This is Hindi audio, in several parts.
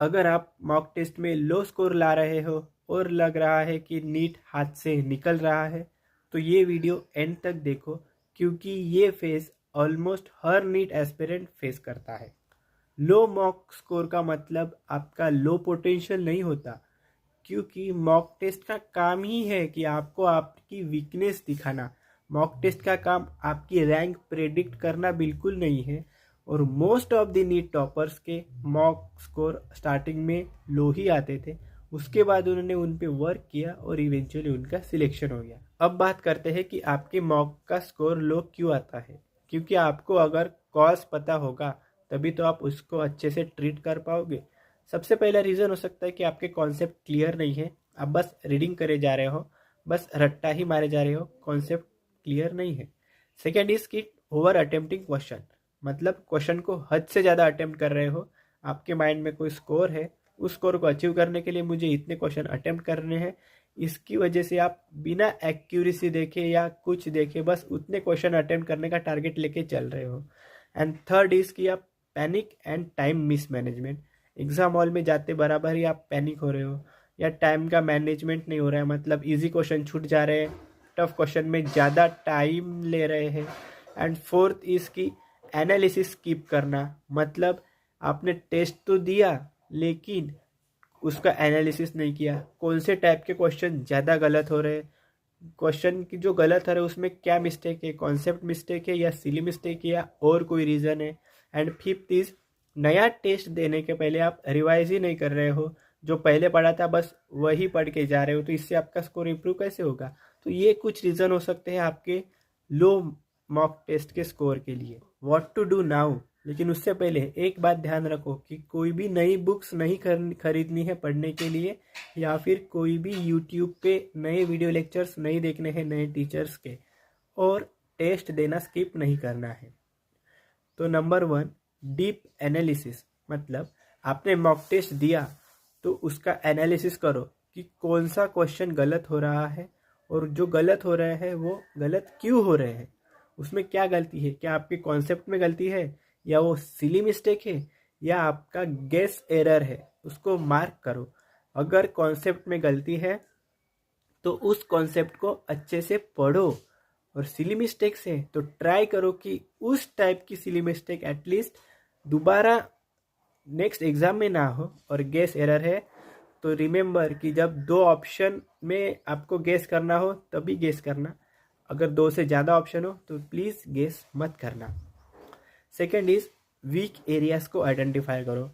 अगर आप मॉक टेस्ट में लो स्कोर ला रहे हो और लग रहा है कि नीट हाथ से निकल रहा है, तो ये वीडियो एंड तक देखो, क्योंकि ये फेस ऑलमोस्ट हर नीट एस्पिरेंट फेस करता है। लो मॉक स्कोर का मतलब आपका लो पोटेंशियल नहीं होता, क्योंकि मॉक टेस्ट का काम ही है कि आपको आपकी वीकनेस दिखाना। मॉक टेस्ट का काम आपकी रैंक प्रेडिक्ट करना बिल्कुल नहीं है। और most of the NEET toppers के मॉक स्कोर स्टार्टिंग में लो ही आते थे, उसके बाद उन्होंने उन पे वर्क किया और इवेंचुअली उनका सिलेक्शन हो गया। अब बात करते हैं कि आपके मॉक का स्कोर लो क्यों आता है। क्योंकि आपको अगर कॉज पता होगा तभी तो आप उसको अच्छे से ट्रीट कर पाओगे। सबसे पहला रीज़न हो सकता है कि आपके कॉन्सेप्ट क्लियर नहीं है, आप बस रीडिंग करे जा रहे हो, बस रट्टा ही मारे जा रहे हो, कॉन्सेप्ट क्लियर नहीं है। सेकेंड इज कि ओवर अटेम्प्टिंग क्वेश्चन, मतलब क्वेश्चन को हद से ज़्यादा अटेम्प्ट कर रहे हो। आपके माइंड में कोई स्कोर है, उस स्कोर को अचीव करने के लिए मुझे इतने क्वेश्चन अटेम्प्ट करने हैं, इसकी वजह से आप बिना एक्यूरेसी देखे या कुछ देखे बस उतने क्वेश्चन अटेम्प्ट करने का टारगेट लेके चल रहे हो। एंड थर्ड इज कि आप panic and time mismanagement, exam hall में जाते बराबर ही आप पैनिक हो रहे हो या टाइम का मैनेजमेंट नहीं हो रहा है, मतलब इजी क्वेश्चन छूट जा रहे हैं, टफ क्वेश्चन में ज़्यादा टाइम ले रहे हैं। एंड फोर्थ इज की एनालिसिस स्किप करना, मतलब आपने टेस्ट तो दिया लेकिन उसका एनालिसिस नहीं किया, कौन से टाइप के क्वेश्चन ज़्यादा गलत हो रहे हैं, क्वेश्चन की जो गलत हो रहा है उसमें क्या मिस्टेक है, कॉन्सेप्ट मिस्टेक है या सिली मिस्टेक है या और कोई रीज़न है। एंड फिफ्थ इज नया टेस्ट देने के पहले आप रिवाइज ही नहीं कर रहे हो, जो पहले पढ़ा था बस वही पढ़ के जा रहे हो, तो इससे आपका स्कोर इम्प्रूव कैसे होगा। तो ये कुछ रीज़न हो सकते हैं आपके लो मॉक टेस्ट के स्कोर के लिए। व्हाट टू डू नाउ, लेकिन उससे पहले एक बात ध्यान रखो कि कोई भी नई बुक्स नहीं खरीदनी है पढ़ने के लिए, या फिर कोई भी यूट्यूब पे नए वीडियो लेक्चर्स नहीं देखने हैं नए टीचर्स के, और टेस्ट देना स्किप नहीं करना है। तो नंबर 1, डीप एनालिसिस, मतलब आपने मॉक टेस्ट दिया तो उसका एनालिसिस करो कि कौन सा क्वेश्चन गलत हो रहा है, और जो गलत हो रहे हैं वो गलत क्यों हो रहे हैं, उसमें क्या गलती है, क्या आपके कॉन्सेप्ट में गलती है या वो सिली मिस्टेक है या आपका गेस एरर है, उसको मार्क करो। अगर कॉन्सेप्ट में गलती है तो उस कॉन्सेप्ट को अच्छे से पढ़ो, और सिली मिस्टेक्स है तो ट्राई करो कि उस टाइप की सिली मिस्टेक एटलीस्ट दोबारा नेक्स्ट एग्जाम में ना हो। और गेस एरर है तो रिमेंबर कि जब दो ऑप्शन में आपको गेस करना हो तभी गेस करना, अगर दो से ज़्यादा ऑप्शन हो तो प्लीज़ गेस मत करना। सेकेंड इज वीक एरियाज को आइडेंटिफाई करो।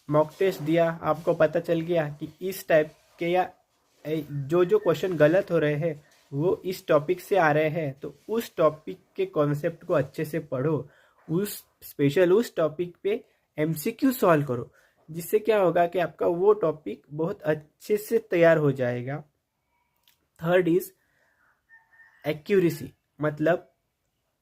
मॉक टेस्ट दिया, आपको पता चल गया कि इस टाइप के या जो जो क्वेश्चन गलत हो रहे हैं वो इस टॉपिक से आ रहे हैं, तो उस टॉपिक के कॉन्सेप्ट को अच्छे से पढ़ो, उस टॉपिक पे एमसीक्यू सॉल्व करो, जिससे क्या होगा कि आपका वो टॉपिक बहुत अच्छे से तैयार हो जाएगा। थर्ड इज एक्यूरेसी, मतलब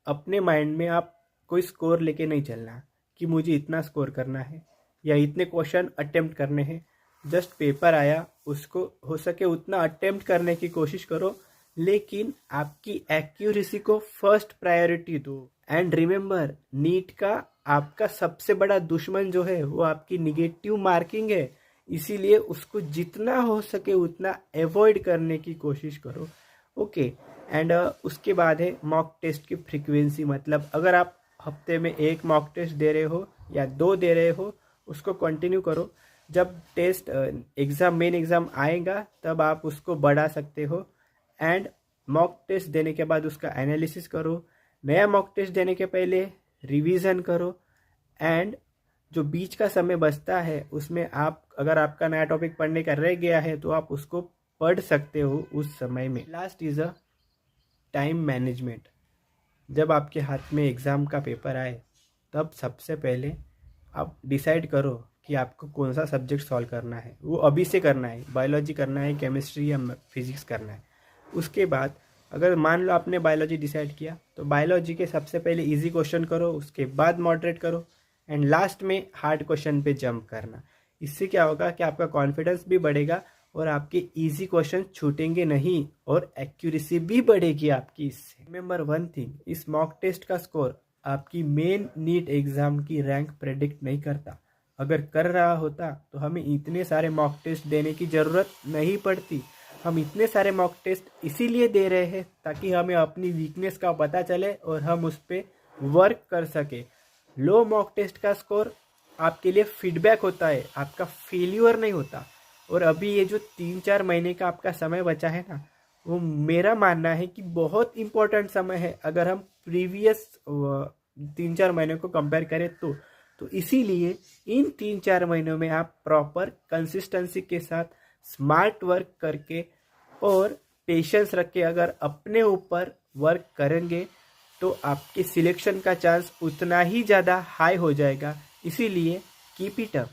अपने माइंड में आप कोई स्कोर लेके नहीं चलना कि मुझे इतना स्कोर करना है या इतने क्वेश्चन अटेम्प्ट करने हैं। जस्ट पेपर आया, उसको हो सके उतना अटेम्प्ट करने की कोशिश करो, लेकिन आपकी एक्यूरेसी को फर्स्ट प्रायोरिटी दो। एंड रिमेंबर, नीट का आपका सबसे बड़ा दुश्मन जो है वो आपकी निगेटिव मार्किंग है, इसीलिए उसको जितना हो सके उतना अवॉइड करने की कोशिश करो। ओके। एंड उसके बाद है मॉक टेस्ट की फ्रीक्वेंसी, मतलब अगर आप हफ्ते में एक मॉक टेस्ट दे रहे हो या दो दे रहे हो, उसको कंटिन्यू करो। जब टेस्ट मेन एग्ज़ाम आएगा तब आप उसको बढ़ा सकते हो। एंड मॉक टेस्ट देने के बाद उसका एनालिसिस करो, नया मॉक टेस्ट देने के पहले रिवीजन करो। एंड जो बीच का समय बचता है उसमें आप, अगर आपका नया टॉपिक पढ़ने का रह गया है तो आप उसको पढ़ सकते हो उस समय में। Last is a time management. जब आपके हाथ में एग्ज़ाम का पेपर आए तब सबसे पहले आप डिसाइड करो कि आपको कौन सा सब्जेक्ट सॉल्व करना है, वो अभी से करना है, बायोलॉजी करना है, केमिस्ट्री या फिजिक्स करना है। उसके बाद अगर मान लो आपने बायोलॉजी डिसाइड किया तो बायोलॉजी के सबसे पहले इजी क्वेश्चन करो, उसके बाद मॉडरेट करो, एंड लास्ट में हार्ड क्वेश्चन पे जंप करना। इससे क्या होगा कि आपका कॉन्फिडेंस भी बढ़ेगा और आपके इजी क्वेश्चन छूटेंगे नहीं और एक्यूरेसी भी बढ़ेगी आपकी इससे। रिमेंबर वन थिंग, इस मॉक टेस्ट का स्कोर आपकी मेन नीट एग्जाम की रैंक प्रेडिक्ट नहीं करता। अगर कर रहा होता तो हमें इतने सारे मॉक टेस्ट देने की ज़रूरत नहीं पड़ती। हम इतने सारे मॉक टेस्ट इसीलिए दे रहे हैं ताकि हमें अपनी वीकनेस का पता चले और हम उस पर वर्क कर सके। लो मॉक टेस्ट का स्कोर आपके लिए फीडबैक होता है, आपका फेल्यूर नहीं होता। और अभी ये जो 3-4 महीने का आपका समय बचा है ना, वो मेरा मानना है कि बहुत इम्पोर्टेंट समय है अगर हम प्रीवियस 3-4 महीनों को कंपेयर करें तो इसीलिए इन 3-4 महीनों में आप प्रॉपर कंसिस्टेंसी के साथ स्मार्ट वर्क करके और पेशेंस रख के अगर अपने ऊपर वर्क करेंगे तो आपके सिलेक्शन का चांस उतना ही ज़्यादा हाई हो जाएगा। इसीलिए कीप इट अप।